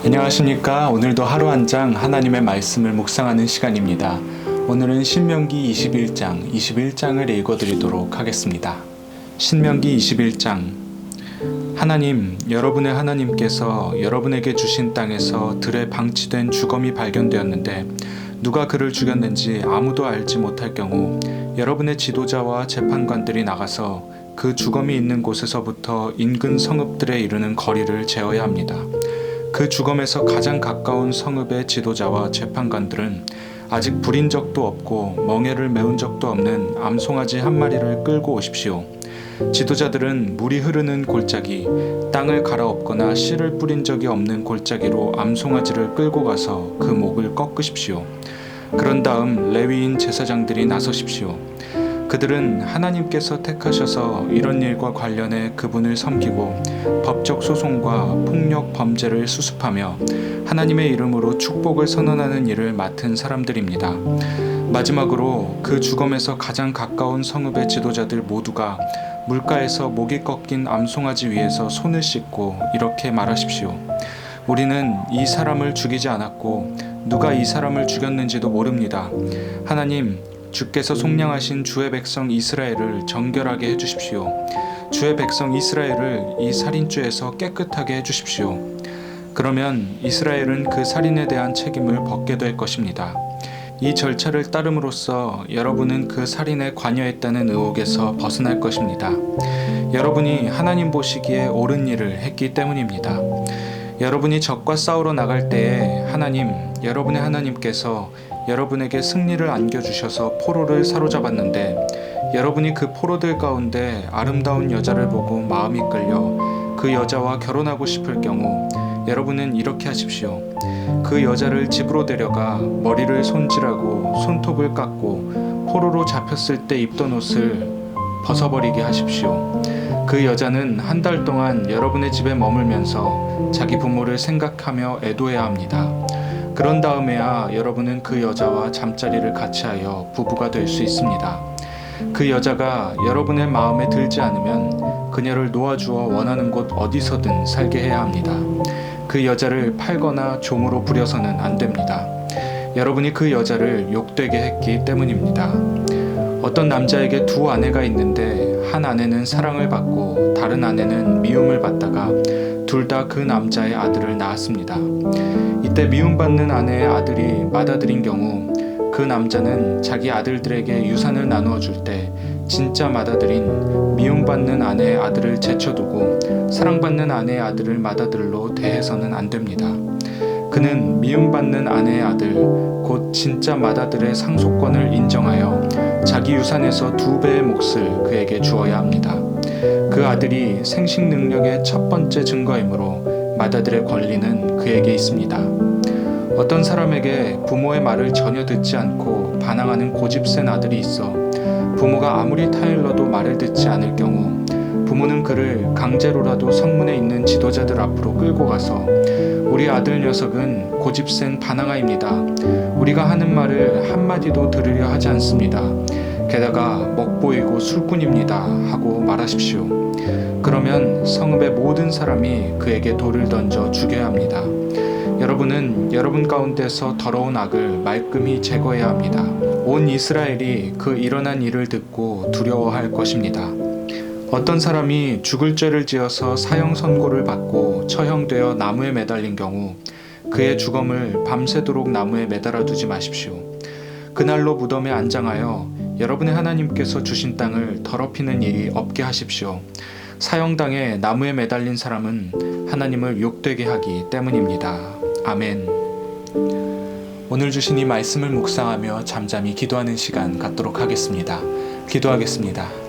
안녕하십니까. 오늘도 하루 한 장 하나님의 말씀을 묵상하는 시간입니다. 오늘은 신명기 21장을 읽어드리도록 하겠습니다. 신명기 21장. 하나님, 여러분의 하나님께서 여러분에게 주신 땅에서 들에 방치된 주검이 발견되었는데 누가 그를 죽였는지 아무도 알지 못할 경우 여러분의 지도자와 재판관들이 나가서 그 주검이 있는 곳에서부터 인근 성읍들에 이르는 거리를 재어야 합니다. 그 주검에서 가장 가까운 성읍의 지도자와 재판관들은 아직 부린 적도 없고 멍에를 메운 적도 없는 암송아지 한 마리를 끌고 오십시오. 지도자들은 물이 흐르는 골짜기, 땅을 갈아엎거나 씨를 뿌린 적이 없는 골짜기로 암송아지를 끌고 가서 그 목을 꺾으십시오. 그런 다음 레위인 제사장들이 나서십시오. 그들은 하나님께서 택하셔서 이런 일과 관련해 그분을 섬기고 법적 소송과 폭력 범죄를 수습하며 하나님의 이름으로 축복을 선언하는 일을 맡은 사람들입니다. 마지막으로 그 주검에서 가장 가까운 성읍의 지도자들 모두가 물가에서 목이 꺾인 암송아지 위에서 손을 씻고 이렇게 말하십시오. 우리는 이 사람을 죽이지 않았고 누가 이 사람을 죽였는지도 모릅니다. 하나님, 주께서 속량하신 주의 백성 이스라엘을 정결하게 해주십시오. 주의 백성 이스라엘을 이 살인죄에서 깨끗하게 해주십시오. 그러면 이스라엘은 그 살인에 대한 책임을 벗게 될 것입니다. 이 절차를 따름으로써 여러분은 그 살인에 관여했다는 의혹에서 벗어날 것입니다. 여러분이 하나님 보시기에 옳은 일을 했기 때문입니다. 여러분이 적과 싸우러 나갈 때에 하나님, 여러분의 하나님께서 여러분에게 승리를 안겨주셔서 포로를 사로잡았는데 여러분이 그 포로들 가운데 아름다운 여자를 보고 마음이 끌려 그 여자와 결혼하고 싶을 경우 여러분은 이렇게 하십시오. 그 여자를 집으로 데려가 머리를 손질하고 손톱을 깎고 포로로 잡혔을 때 입던 옷을 벗어버리게 하십시오. 그 여자는 한 달 동안 여러분의 집에 머물면서 자기 부모를 생각하며 애도해야 합니다. 그런 다음에야 여러분은 그 여자와 잠자리를 같이 하여 부부가 될 수 있습니다. 그 여자가 여러분의 마음에 들지 않으면 그녀를 놓아주어 원하는 곳 어디서든 살게 해야 합니다. 그 여자를 팔거나 종으로 부려서는 안 됩니다. 여러분이 그 여자를 욕되게 했기 때문입니다. 어떤 남자에게 두 아내가 있는데 한 아내는 사랑을 받고 다른 아내는 미움을 받다가 둘 다 그 남자의 아들을 낳았습니다. 이때 미움받는 아내의 아들이 맏아들인 경우 그 남자는 자기 아들들에게 유산을 나누어 줄 때 진짜 맏아들인 미움받는 아내의 아들을 제쳐두고 사랑받는 아내의 아들을 맏아들로 대해서는 안 됩니다. 그는 미움받는 아내의 아들, 곧 진짜 맏아들의 상속권을 인정하여 자기 유산에서 2배의 몫을 그에게 주어야 합니다. 그 아들이 생식 능력의 첫 번째 증거이므로 맏아들의 권리는 그에게 있습니다. 어떤 사람에게 부모의 말을 전혀 듣지 않고 반항하는 고집센 아들이 있어 부모가 아무리 타일러도 말을 듣지 않을 경우 부모는 그를 강제로라도 성문에 있는 지도자들 앞으로 끌고 가서 우리 아들 녀석은 고집센 반항아입니다. 우리가 하는 말을 한마디도 들으려 하지 않습니다. 게다가 먹보이고 술꾼입니다 하고 말하십시오. 그러면 성읍의 모든 사람이 그에게 돌을 던져 죽여야 합니다. 여러분은 여러분 가운데서 더러운 악을 말끔히 제거해야 합니다. 온 이스라엘이 그 일어난 일을 듣고 두려워할 것입니다. 어떤 사람이 죽을 죄를 지어서 사형 선고를 받고 처형되어 나무에 매달린 경우 그의 주검을 밤새도록 나무에 매달아 두지 마십시오. 그날로 무덤에 안장하여 여러분의 하나님께서 주신 땅을 더럽히는 일이 없게 하십시오. 사형당해 나무에 매달린 사람은 하나님을 욕되게 하기 때문입니다. 아멘. 오늘 주신 이 말씀을 묵상하며 잠잠히 기도하는 시간 갖도록 하겠습니다. 기도하겠습니다.